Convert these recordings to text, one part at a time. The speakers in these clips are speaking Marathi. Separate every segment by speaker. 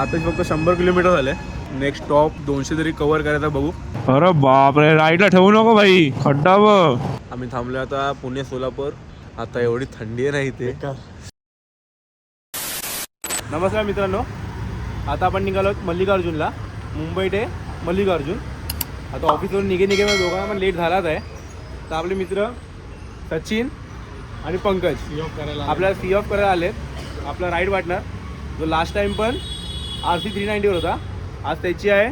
Speaker 1: आता फक्त 100 किलोमीटर झाले. नेक्स्ट स्टॉप 200 तरी कव्हर करायचा बघू.
Speaker 2: अरे बापरे, राईडला ठेवू नको भाई, खड्डा बघ.
Speaker 1: आम्ही थांबलो आता पुणे सोलापूर. आता एवढी थंडी आहे ना इथे. नमस्कार मित्रांनो, आता आपण निघालो मल्लिकार्जुनला. मुंबई ते मल्लिकार्जुन. आता ऑफिसवरून निघे दोघांना पण लेट झालाच आहे. तर आपले मित्र सचिन आणि पंकज आपल्याला सी ऑफ करायला आलेत. आपला राईड पार्टनर जो लास्ट टाइम पण RC 390वर होता, आज त्याची आहे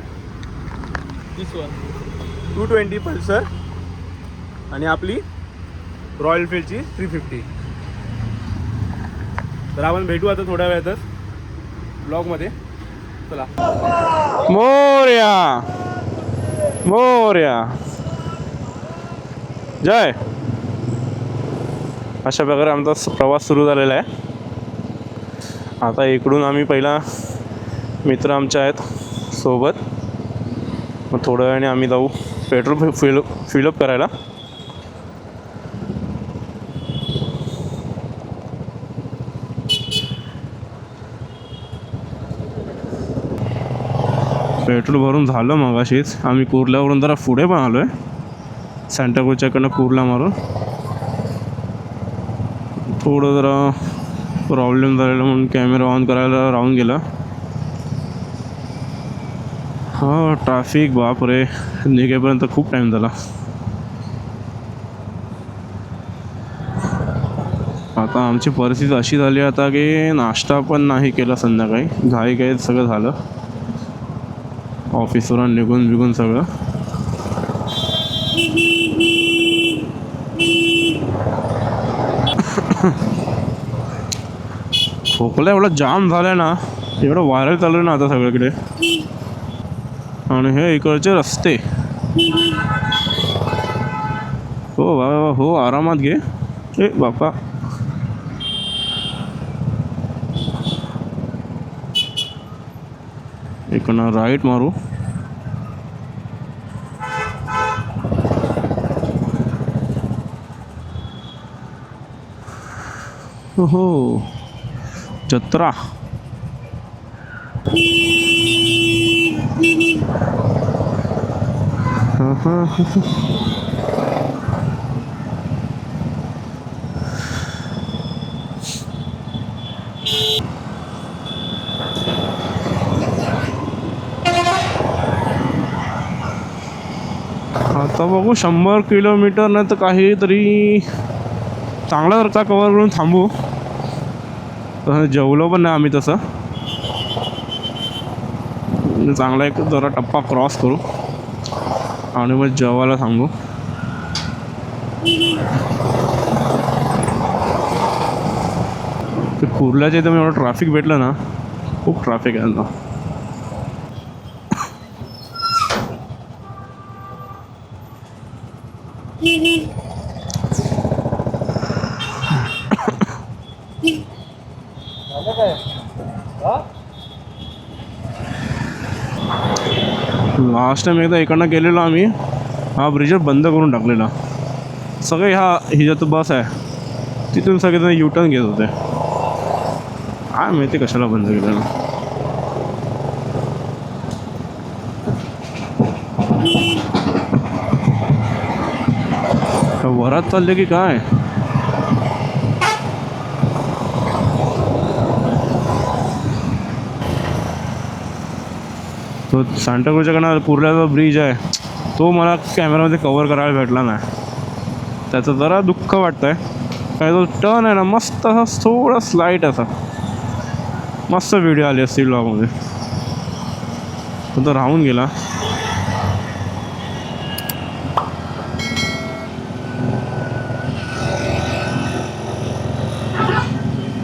Speaker 1: 220 पल्सर आणि आपली रॉयल एनफिल्डची 350. तर आपण भेटू आता थोड्या वेळातच ब्लॉगमध्ये. चला.
Speaker 2: मोरया मोरया जय. अशा प्रकारे आमचा प्रवास सुरू झालेला आहे. आता इकडून आम्ही पहिला मित्र आमचे आहेत सोबत, मग थोड्या वेळाने आम्ही जाऊ पेट्रोल फिलअप करायला. पेट्रोल भरून झालं मगाशीच. आम्ही कुर्ल्यावरून जरा पुढे पण आलो आहे, सँटाक्रूजच्याकडनं कुर्ला मारून. थोडं जरा प्रॉब्लेम झालेला म्हणून कॅमेरा ऑन करायला राहून गेला. हा ट्रॅफिक बापरे, निघेपर्यंत खूप टाईम झाला. आता आमची परिस्थिती अशी झाली आता की नाश्ता पण नाही केला संध्याकाळी. घाई सगळं झालं, ऑफिसवरून निघून सगळं. खोकला एवढा जाम झाला ना, एवढं व्हायरल चालू ना आता सगळीकडे. आणि हे इकडचे रस्ते, हो बाबा हो, आरामात घे. ए बापा, इकडनं राईट मारू. हो जत्रा. आता बघू 100 किलोमीटर नाही तर काहीतरी चांगला रस्ता कवर करून थांबू. तसं जेवलो पण नाही आम्ही, तसं चांगला एक जरा टप्पा क्रॉस करू आणि मग जेवायला थांबू. ते कुर्ल्याच्या इथं एवढं ट्रॅफिक भेटलं ना, खूप ट्रॅफिक आहे ना. लास्ट टाइम एकदा इकडनं गेलेलो आम्ही, हा ब्रिजर बंद करून टाकलेला. सगळे हिच्यात बस आहे तिथून सगळेजण U-टर्न घेत होते. काय माहिती कशाला बंद केलेलं. वरात चालले की काय. तो सँटाक्रूजच्याकडनं कुर्ल्याचा ब्रिज आहे, तो मला कॅमेरामध्ये कवर करायला भेटला नाही. त्याचं जरा दुःख वाटतं आहे. काय तो टर्न आहे ना, मस्त असा थोडा स्लाईट असा, मस्त व्हिडिओ आली असती ब्लॉगमध्ये. तो राहून गेला.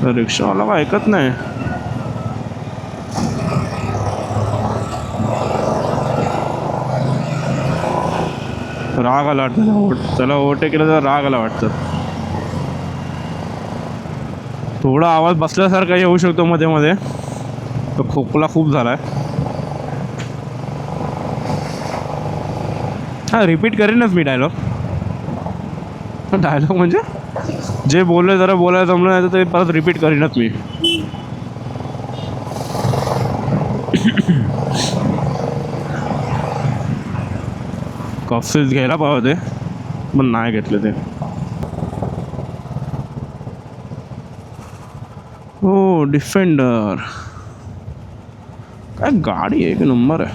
Speaker 2: रिक्षावाला का ऐकत नाही. राग आला वाटतं त्याला ओव्हरटेक केलं तर राग आला वाटतं. थोडा आवाज बसल्यासारखा येऊ शकतो मध्ये मध्ये. तो खोकला खूप झाला आहे. हां रिपीट करेनच मी डायलॉग म्हणजे जे बोललं जरा बोलायला जमलं नाही तर ते परत रिपीट करीनच मी. कॉफीज घ्यायला पाहिजे होते पण नाही घेतले ते. हो डिफेंडर काय गाडी एक नंबर आहे.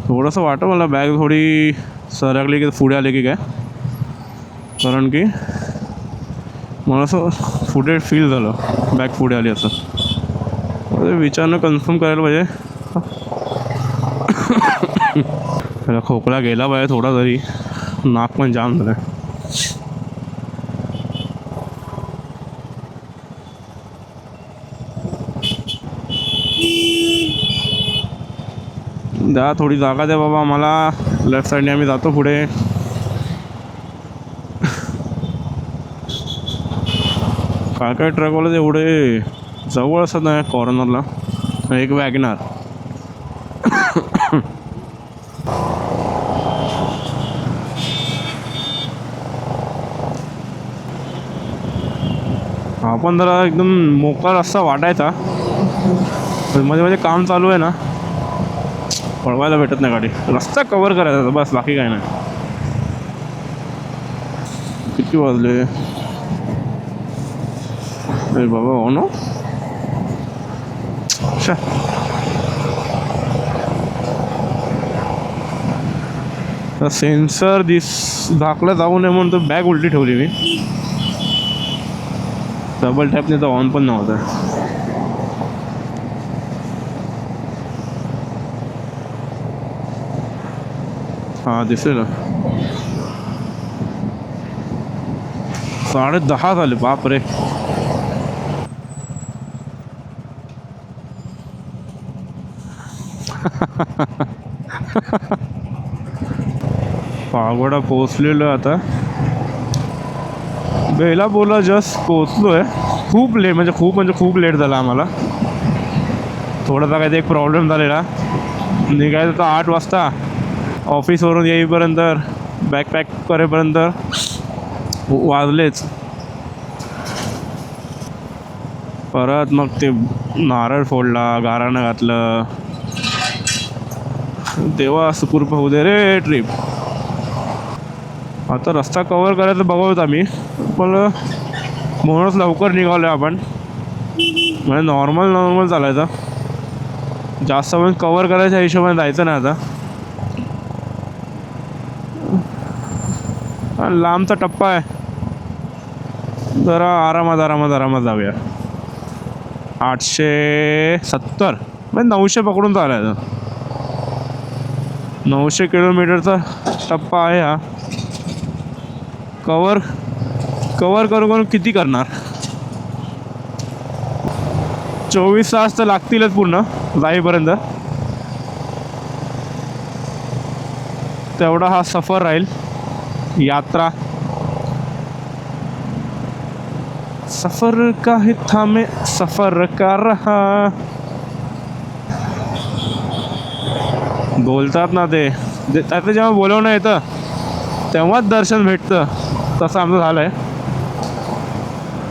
Speaker 2: थोडंसं वाटतं मला बॅग थोडी सरकली की पुढे आली की काय, कारण की मला असं पुढे फील झालं बॅग पुढे आली असं. विचारणं कन्फर्म करायला पाहिजे. त्याला खोकला गेला पाहिजे थोडा तरी, नाक पण जाम झालं. द्या थोडी जागा द्या बाबा मला. लेफ्ट साईडने आम्ही जातो पुढे. काय ट्रकवाले एवढे जवळ असत नाही कॉर्नरला. एक वॅगनार. हा पण जरा एकदम मोकळा रस्ता वाटायचा. मध्ये मध्ये काम चालू आहे ना, पळवायला भेटत नाही गाडी. रस्ता कव्हर करायचा बस, बाकी काय नाही. किती वाजले अरे बाबा. हो ना सेन्सर झाकलं जाऊ नये म्हणून तो बॅग उलटी ठेवली मी. डबल टॅपने तर ऑन पण नव्हता. हां दिसेल ना. 10:30 झाले बाप रे. पागोडा पोचलेलो आता. बेलापूरला जस्ट पोचलो आहे. खूप लेट झाला आम्हाला. थोडासा काहीतरी एक प्रॉब्लेम झालेला. निघायचं तर 8 वाजता. ऑफिसवरून येईपर्यंत बॅग पॅक करेपर्यंत वाजलेच. परत मग ते नारळ फोडला, गाराणं घातलं. तेव्हा सुखरूप होऊ दे रे ट्रिप. आता रस्ता कव्हर करायचं बघत आम्ही, पण म्हणूनच लवकर निघालो आपण. म्हणजे नॉर्मल चालायचं. जास्त वेळ कव्हर करायच्या हिशोबाने जायचं नाही आता. लांबचा टप्पा आहे, जरा आरामात जाऊया. 870 म्हणजे 900 पकडून चालायचं. 900 किलोमीटरचा टप्पा आहे हा. कवर करून किती करणार. 24 तास तर लागतीलच पूर्ण जाईपर्यंत. तेवढा हा सफर राहील, यात्रा. सफर का है थामे सफर का रहा. बोलतात ना ते त्याचं जेव्हा बोलवणं येतं तेव्हाच दर्शन भेटतं. तसं आमचं झालं आहे.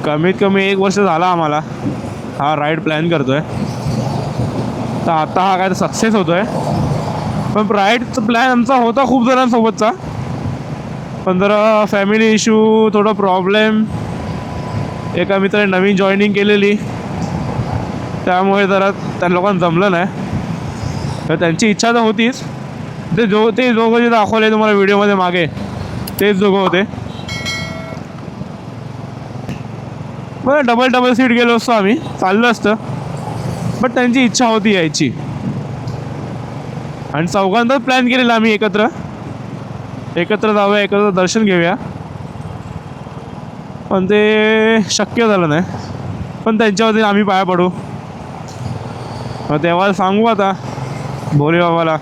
Speaker 2: कमीत कमी 1 वर्ष झाला आम्हाला हा राईड प्लॅन करतो आहे. तर आता हा काय तर सक्सेस होतो आहे. पण राईडचा प्लॅन आमचा होता खूप जणांसोबतचा, पण जरा फॅमिली इश्यू, थोडा प्रॉब्लेम. एका मित्राने नवीन जॉईनिंग केलेली, त्यामुळे जरा त्या लोकांना जमलं नाही. तर त्यांची इच्छा तर होतीच. ते दोघं जे दाखवले तुम्हाला व्हिडिओमध्ये मागे, तेच दोघं होते. बरं डबल सीट गेलो असतो आम्ही, चाललं असतं. बट त्यांची इच्छा होती यायची, आणि चौघांचाच प्लॅन केलेला आम्ही एकत्र जाऊया, एकत्र दर्शन घेऊया. पण ते शक्य झालं नाही. पण त्यांच्यावरती आम्ही पाया पडू. तेव्हा सांगू आता भोले बाबाला,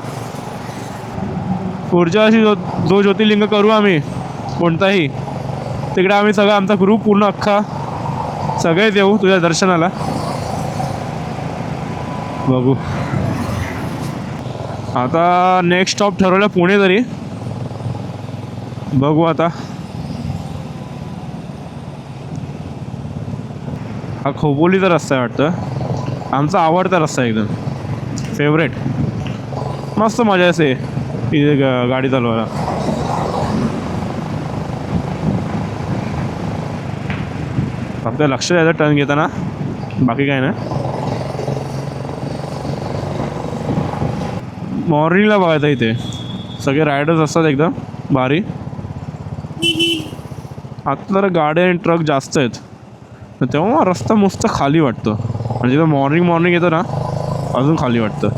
Speaker 2: पुढच्या वर्षी जो ज्योतिर्लिंग करू आम्ही कोणताही, तिकडे आम्ही सगळं आमचा ग्रुप पूर्ण अख्खा सगळेच येऊ तुझ्या दर्शनाला. बघू आता. नेक्स्ट स्टॉप ठरवलं पुणे तरी. बघू आता. हा खोपोलीचा रस्ता आहे वाटतं. आमचा आवडता रस्ता एकदम फेवरेट. मस्त मजा असते इथे गाडी चालवायला. फक्त लक्ष द्यायचं टर्न घेताना, बाकी काय नाही. मॉर्निंगला बघायचं इथे सगळे रायडर्स असतात एकदम भारी. आता तर गाड्या आणि ट्रक जास्त आहेत, तेव्हा रस्ता मस्त खाली वाटतो. आणि जेव्हा मॉर्निंग येतं ना अजून खाली वाटतं.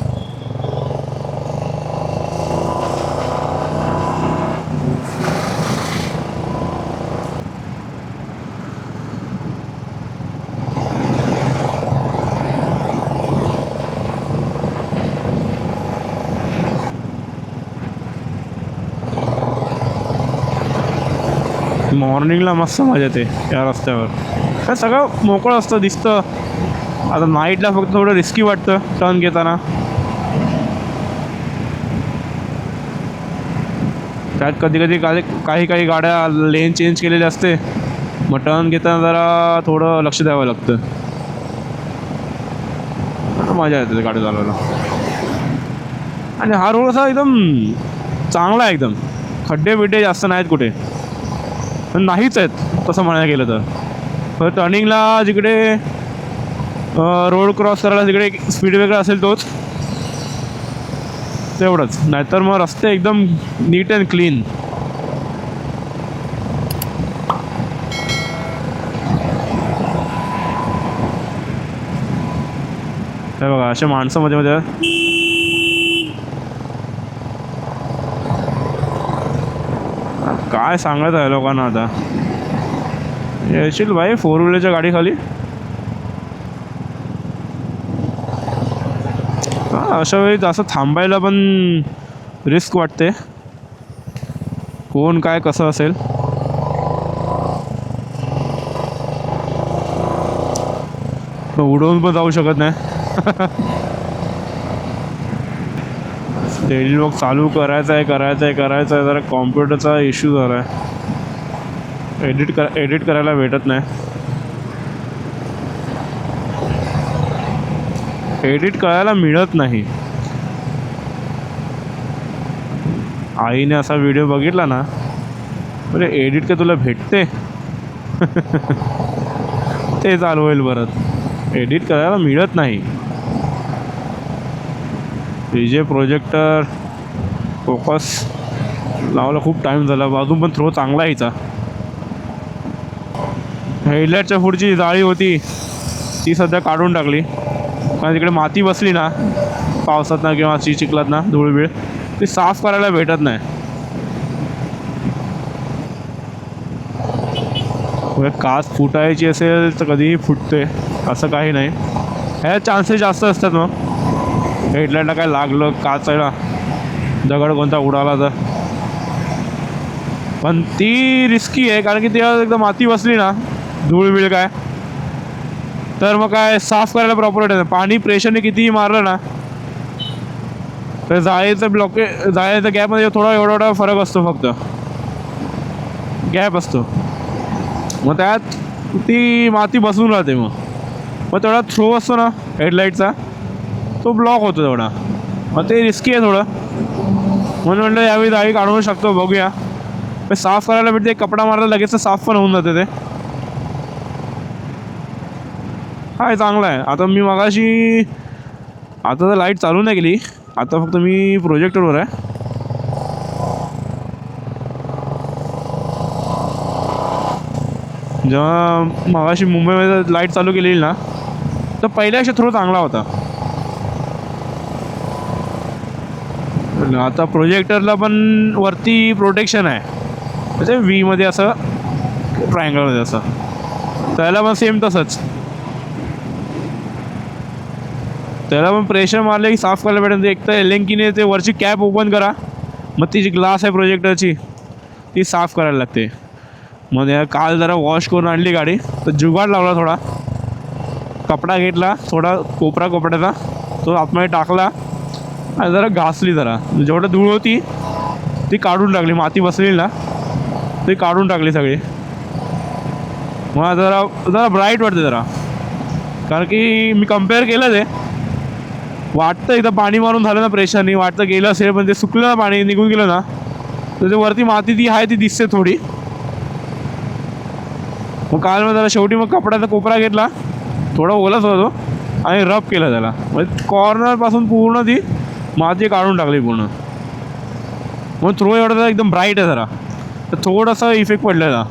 Speaker 2: मॉर्निंगला मस्त मजा येते या रस्त्यावर. काय सगळं मोकळं असतं दिसतं. आता नाईटला फक्त थोडं रिस्की वाटतं टर्न घेताना. त्यात कधी काही गाड्या लेन चेंज केलेली असते, मग टर्न घेताना जरा थोडं लक्ष द्यावं लागतं. मजा येते गाडी चालवायला. आणि हा रोड असा एकदम चांगला आहे, एकदम खड्डे बिड्डे जास्त नाहीत कुठे, नाहीच आहेत तसं म्हणायला गेलं तर. टर्निंगला जिकडे रोड क्रॉस करायला जिकडे स्पीड ब्रेकर असेल तोच तेवढंच, नाहीतर मग रस्ते एकदम नीट अँड क्लीन. हे बघा असे माणसं मध्ये मध्ये काय सांगत आहे लोकांना. आता येशील भाई 4 व्हीलरच्या गाडी खाली. अशा वेळी असं थांबायला पण रिस्क वाटते, कोण काय कसं असेल. उडवून पण जाऊ शकत नाही. डेली वर्क चालू करायचं आहे जरा कॉम्प्युटरचा इश्यू झाला आहे. एडिट करायला भेटत नाही. एडिट करायला मिळत नाही. आईने असा व्हिडिओ बघितला ना, म्हणजे एडिट का तुला भेटते. ते चालू होईल परत. एडिट करायला मिळत नाही. डीजे प्रोजेक्टर फोकस लावायला खूप टाईम झाला. अजून पण थ्रो चांगला यायचा. हेडलाईटच्या पुढची जाळी होती ती सध्या काढून टाकली, कारण तिकडे माती बसली ना पावसात ना किंवा चिखलात ना धूळबीळ, ती साफ करायला भेटत नाही. काच फुटायची असेल तर कधीही फुटते, असं काही नाही. ह्या चान्सेस जास्त असतात. मग हेडलाईटला काय लागलं, काचायला दगड कोणता उडाला तर. पण ती रिस्की आहे, कारण की तेव्हा एकदम माती बसली ना धूळबीळ काय, तर मग काय साफ करायला प्रॉपर वाटत. पाणी प्रेशरने कितीही मारलं ना तर जाळीचा गॅपमध्ये थोडा एवढा फरक असतो, फक्त गॅप असतो. मग त्यात ती माती बसून राहते. मग तेवढा थ्रो असतो ना हेडलाईटचा, तो ब्लॉक होतो तेवढा. मग ते रिस्की आहे थोडं, म्हणून म्हटलं यावेळी जाळी काढू शकतो, बघूया. साफ करायला भेटते, एक कपडा मारला लगेच तर साफ पण होऊन जाते ते. हाय चांगलं आहे. आता मी मगाशी, आता तर लाईट चालू नाही केली, आता फक्त मी प्रोजेक्टरवर आहे. जेव्हा मगाशी मुंबईमध्ये लाईट चालू केलेली ना, तर पहिल्यापेक्षा थ्रो चांगला होता. आता प्रोजेक्टरला पण वरती प्रोटेक्शन आहे, म्हणजे व्हीमध्ये असं ट्रायंगलमध्ये असं, त्याला पण सेम तसंच. त्याला पण प्रेशर मारले की साफ करायला भेटेल. एक तर एलेंकीने ते वरची कॅप ओपन करा, मग ती जी ग्लास आहे प्रोजेक्टरची ती साफ करायला लागते. मग काल जरा वॉश करून आणली गाडी, तर जुगाड लावला थोडा. कपडा घेतला थोडा कोपऱ्याचा, तो आतमध्ये टाकला आणि जरा घासली. जरा जेवढं धूळ होती ती काढून टाकली, माती बसलेली ना ती काढून टाकली सगळी. मग जरा ब्राईट वाटते जरा. कारण की मी कम्पेअर केलं ते, वाटतं एकदा पाणी मारून झालं ना प्रेशरनी, वाटतं गेलं असेल, पण ते सुकलं ना, पाणी निघून गेलं ना, तर ते वरती माती ती आहे ती दिसते थोडी. मग काल मग त्याला शेवटी मग कपड्याचा कोपरा घेतला, थोडा ओलाच होता तो, आणि रब केला त्याला, म्हणजे कॉर्नरपासून पूर्ण ती माती काढून टाकली पूर्ण. मग थ्रो एवढा एकदम ब्राईट आहे जरा, तर थोडासा इफेक्ट पडलेला.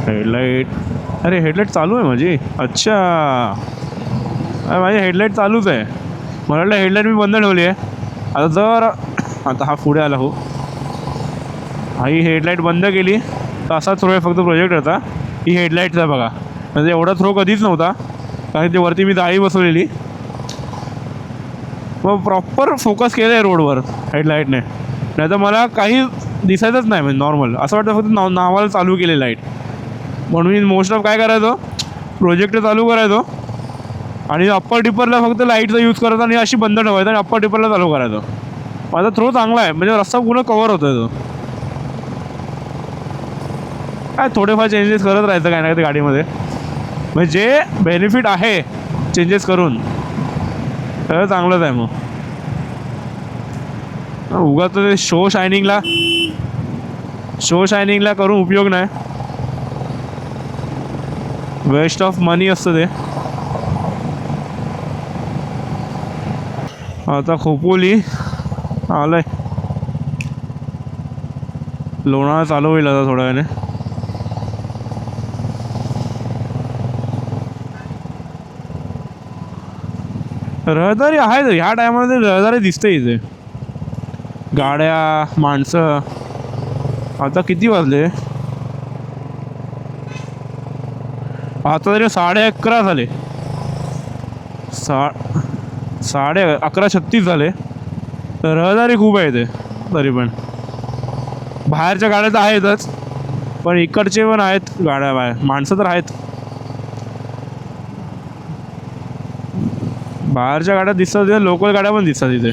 Speaker 2: हेडलाईट, अरे हेडलाईट चालू आहे माझी. अच्छा, अरे माझी हेडलाईट चालूच आहे. मला वाटलं हेडलाईट मी बंद ठेवली आहे. आता जर आता हा पुढे आला, हो ही हेडलाईट बंद केली तर असा थ्रो आहे फक्त प्रोजेक्टरचा. ही हेडलाईटचा आहे बघा, म्हणजे एवढा थ्रो कधीच नव्हता, कारण ते वरती मी जाळी बसवलेली. मग प्रॉपर फोकस केलं आहे रोडवर हेडलाईटने, नाही तर मला काही दिसायचंच नाही. म्हणजे नॉर्मल असं वाटतं फक्त नावाला चालू केले लाईट. म्हणून मी मोस्ट ऑफ काय करायचो, प्रोजेक्टर चालू करायचो आणि अप्पर टिपरला फक्त लाईटचा यूज करायचा आणि अशी बंद ठेवायचं आणि अप्पर टिपरला चालू करायचो. माझा थ्रो चांगला आहे, म्हणजे रस्ता पूर्ण कवर होतो तो. काय थोडेफार चेंजेस करत राहायचं काय नाही ते गाडीमध्ये, म्हणजे जे बेनिफिट आहे चेंजेस करून तर चांगलंच आहे. मग उगाच ते शो शायनिंगला करून उपयोग नाही, वेस्ट ऑफ मनी असतं ते. आता खोपोली आलंय, लोणावळा चालू होईल आता थोड्या वेळाने. रहदारी आहे, ह्या टायमामध्ये रहदारी दिसते इथे, गाड्या, माणसं. आता किती वाजले, आता तरी 11:30 झाले, 11:36 झाले. तर रहदारी खूप आहे इथे. तरी पण बाहेरच्या गाड्या तर आहेतच, पण इकडचे पण आहेत गाड्या, बाहेर माणसं तर आहेत. बाहेरच्या गाड्या दिसतात तिथे, लोकल गाड्या पण दिसतात तिथे.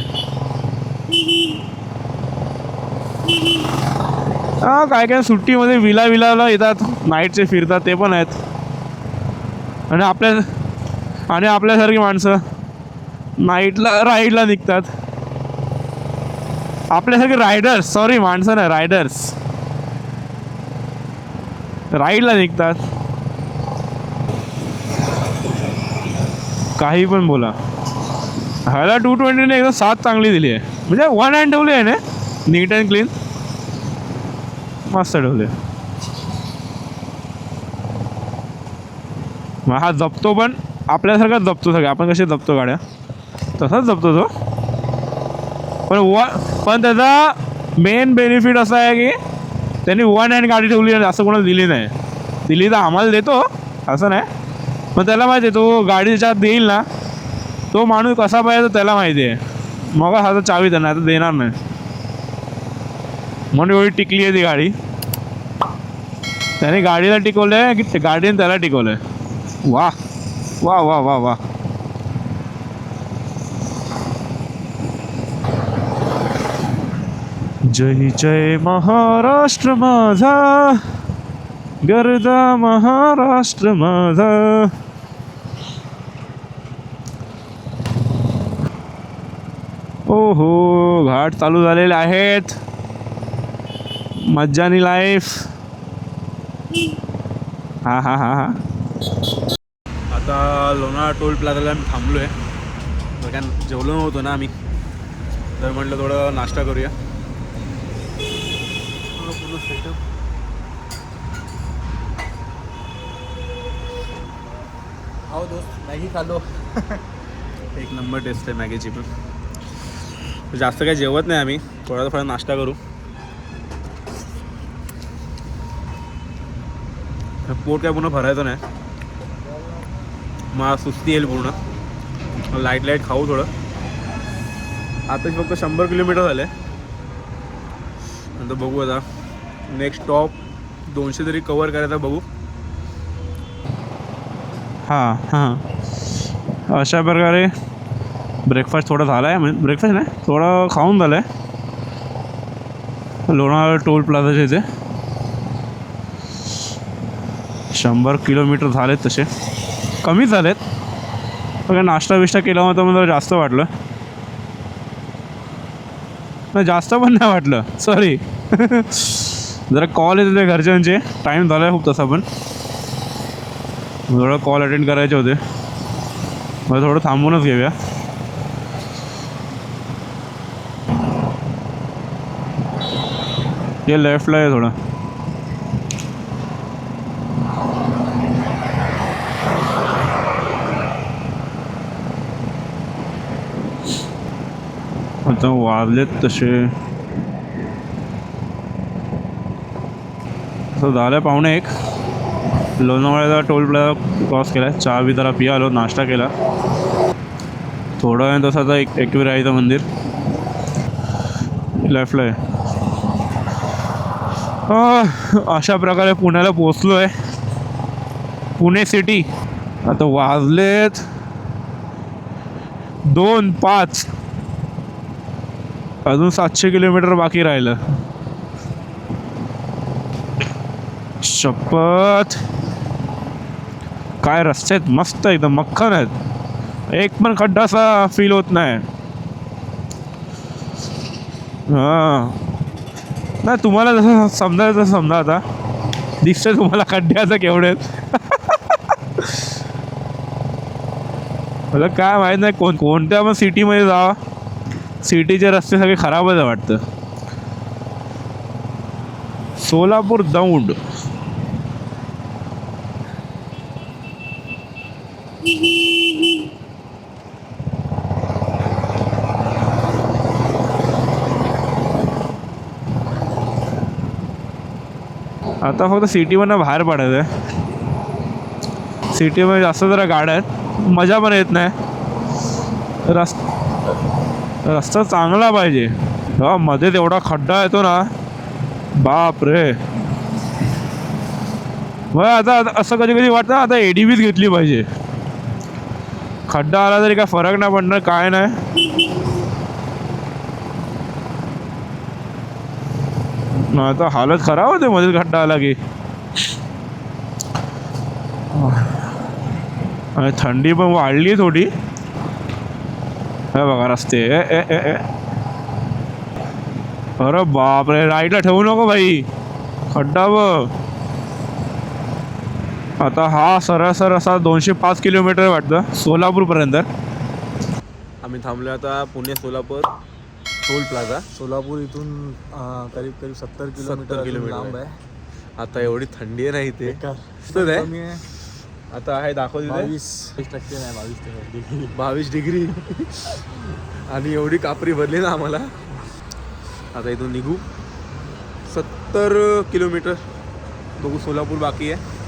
Speaker 2: हां, काय काय सुट्टीमध्ये विलाला येतात, नाईटचे फिरतात, ते पण आहेत. आणि आपल्यासारखी माणसं नाईटला राईडला निघतात. आपल्यासारखे रायडर्स, सॉरी माणसं नाही, रायडर्स राईडला निघतात. काही पण बोला, ह्याला 220ने एकदम 7 चांगली दिली आहे. म्हणजे 1 हँड ठेवली आहे ना, नीट अँड क्लीन, मस्त ठेवले. मग हा जपतो पण आपल्यासारखाच जपतो, सगळं आपण कसे जपतो गाड्या तसाच जपतो तो. पण त्याचा मेन बेनिफिट असा आहे की त्यांनी 1 हँड गाडी ठेवली आहे, असं कोणाला दिली नाही. दिली तर आम्हाला देतो असं नाही, पण त्याला माहिती आहे तो गाडी त्याच्यात देईल ना, तो माणूस कसा पाहिजे त्याला माहिती आहे. मग हा तर चावी देणार, आता देणार नाही, म्हणून एवढी टिकली आहे ती गाडी. त्याने गाडीला टिकवलं आहे की गाडीने त्याला टिकवलं आहे. वाह वाह वाह वाह वाह. जय जय महाराष्ट्र माझा, गर्दा महाराष्ट्र माझा. ओहो, घाट चालू झालेले आहेत, मज्जानी लाईफ. हा हा हा हा. आता लोणावळा टोल प्लाझाला आम्ही थांबलो आहे, कारण जेवलो नव्हतो ना आम्ही, तर म्हटलं थोडं नाश्ता करूया. पूर्ण सेटअप.
Speaker 1: हो दोस्त, मॅगी खालो.
Speaker 2: एक नंबर टेस्ट आहे मॅगीची पण. जास्त काही जेवत नाही आम्ही, थोडा नाश्ता करू. पोट काय पूर्ण भरायचं नाही, मग सुस्ती येईल पूर्ण. लाईट खाऊ थोडं. आताच फक्त 100 किलोमीटर झाले, नंतर बघू आता नेक्स्ट स्टॉप 200 तरी कवर करायचा बघू. हां हां, अशा प्रकारे ब्रेकफास्ट थोडा झाला आहे, म्हणजे ब्रेकफास्ट नाही, थोडं खाऊन झालं आहे. लोणावळा टोल प्लाझाच्या इथे 100 किलोमीटर झालेत, तसे कमी झालेत. पण नाश्ता बिष्टा केला होता मला जास्त वाटलं, नाही जास्त पण नाही वाटलं, सॉरी. जरा कॉल येते घरच्यांचे, टाईम झाला आहे खूप तसा, पण थोडं कॉल अटेंड करायचे होते, मला थोडं थांबूनच घेऊया. हे लेफ्टला आहे थोडं. आता वाजलेत तसे असं झालं 1:45. लोणावळ्याचा टोल प्लाझा क्रॉस केला, चहा बी जरा पिया आलो, नाश्ता केला. थोडं वेळ तसं आता एकविराईचं मंदिर लेफ्टला आहे. अशा प्रकारे पुण्याला पोचलो आहे, पुणे सिटी. आता वाजलेत 2:05, अजून 700 किलोमीटर बाकी राहिलं. शपथ, काय रस्ते आहेत, मस्त एकदम मक्खन आहेत, एक पण खड्डा असा फील होत नाही. हां, नाही तुम्हाला जसं समजायचं तसं समजा. आता दिसतंय तुम्हाला खड्ड्याचं केवढे आहेत. मला काय माहीत नाही कोणत्या पण सिटीमध्ये जावा, सिटीचे रस्ते सगळे खराबच आहे वाटतं. सोलापूर दौंड. आता फक्त सिटीमधनं बाहेर पडायचं आहे. सिटीमध्ये जास्त जरा गाड्या आहेत, मजा पण येत नाही. रस्ता चांगला पाहिजे. हा, मध्ये तेवढा खड्डा येतो ना, बाप रे. मग आता असं कधी कधी वाटतं आता ADVच घेतली पाहिजे. खड्डा आला तरी काय फरक नाही पडणार, काय नाही. आता हालत खराब होते मध्ये खड्डा आला की. आणि थंडी पण वाढली थोडी. हे बघा रस्ते, अरे बापरे, राईटला ठेवू नको भाई, खड्डा बघ. आता हा सरासर असा 205 किलोमीटर वाटतं सोलापूरपर्यंत.
Speaker 1: आम्ही थांबलो आता पुणे सोलापूर टोल प्लाझा.
Speaker 3: सोलापूर इथून करीब 70 किलोमीटर लांब आहे.
Speaker 1: आता एवढी थंडी आहे ना इथे,
Speaker 3: कमी आहे.
Speaker 1: आता आहे दाखव तिथे
Speaker 3: 22% नाही,
Speaker 1: 22 डिग्री. आणि एवढी कापरी भरली ना आम्हाला. आता इथून निघू 70 किलोमीटर, बघू सोलापूर बाकी आहे.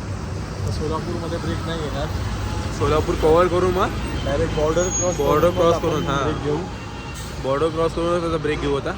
Speaker 3: सोलापूरमध्ये ब्रेक नाही येणार,
Speaker 1: सोलापूर कव्हर करू मग
Speaker 3: डायरेक्ट बॉर्डर क्रॉस
Speaker 1: करून. हां,
Speaker 3: ब्रेक घेऊ.
Speaker 1: बॉर्डर क्रॉस करून त्याचा ब्रेक घेऊ आता.